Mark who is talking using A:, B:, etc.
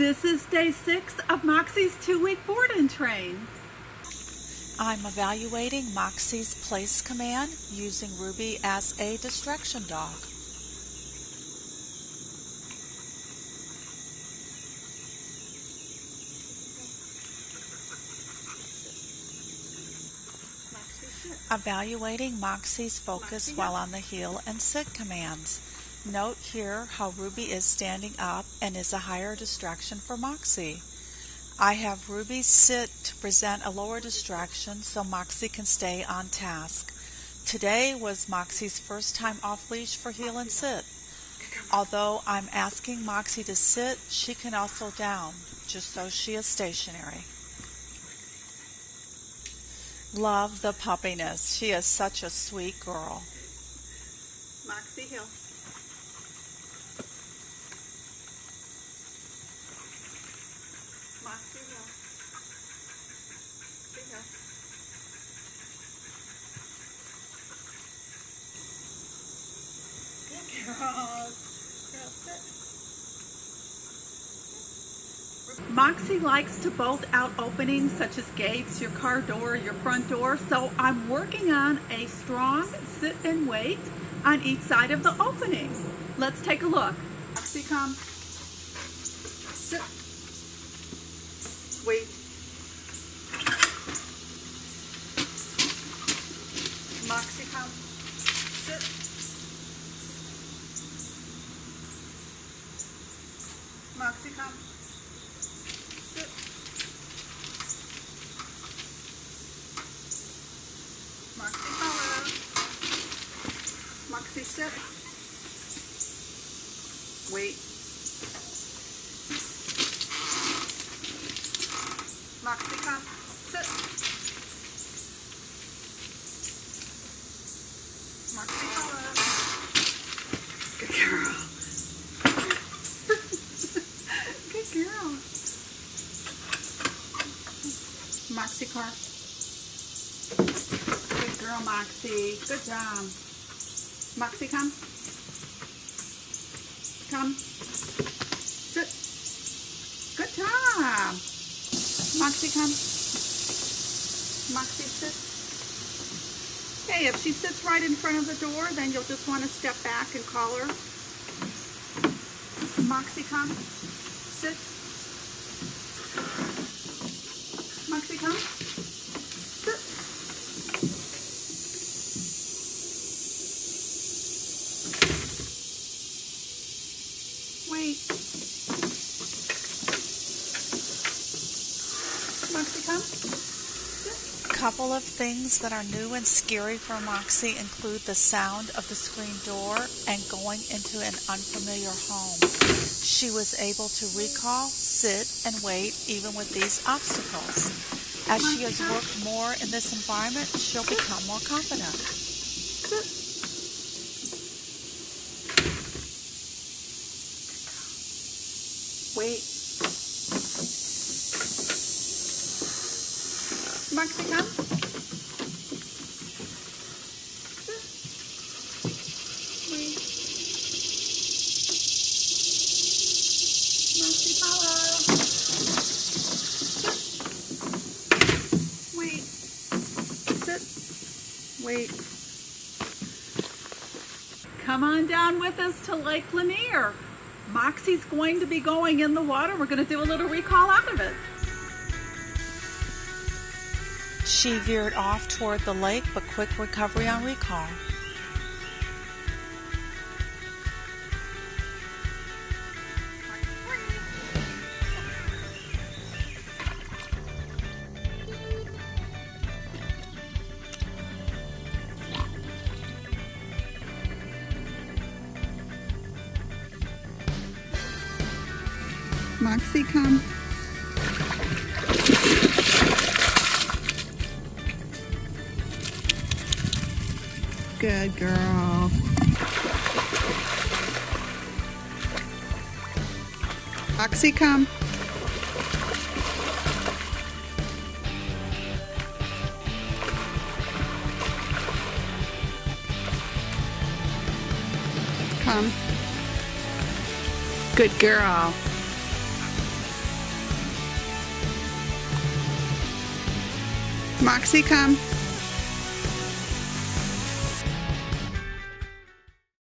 A: This is day 6 of Moxie's 2-week board and train.
B: I'm evaluating Moxie's place command using Ruby as a distraction dog. Evaluating Moxie's focus while on the heel and sit commands. Note here how Ruby is standing up and is a higher distraction for Moxie. I have Ruby sit to present a lower distraction so Moxie can stay on task. Today was Moxie's first time off leash for heel and sit. Although I'm asking Moxie to sit, she can also down, just so she is stationary. Love the puppiness. She is such a sweet girl.
A: Moxie heel. Moxie heel. Moxie heel. Good girl. Girl, sit. Moxie likes to bolt out openings such as gates, your car door, your front door, so I'm working on a strong sit and wait on each side of the opening. Let's take a look. Moxie, come. Sit. Wait. Moxie, come. Sit. Moxie, come. Sit. Moxie, follow. Moxie, sit. Wait. Moxie, come. Sit. Moxie, follow. Good girl. Good girl. Moxie, car. Good girl, Moxie. Good job. Moxie, come. Come. Sit. Good job. Moxie, come. Moxie, sit. Okay, if she sits right in front of the door, then you'll just want to step back and call her. Moxie, come. Sit. Moxie, come. Sit. Wait. Moxie, come. Sit.
B: A couple of things that are new and scary for Moxie include the sound of the screen door and going into an unfamiliar home. She was able to recall, sit, and wait even with these obstacles. As she has worked more in this environment, she'll become more confident.
A: Sit. Wait. Moxie, come. Sit. Wait. Moxie, follow. Sit. Wait. Sit. Wait. Come on down with us to Lake Lanier. Moxie's going to be going in the water. We're going to do a little recall out of it.
B: She veered off toward the lake, but quick recovery on recall.
A: Moxie, come. Good girl. Moxie, come. Come. Good girl. Moxie, come.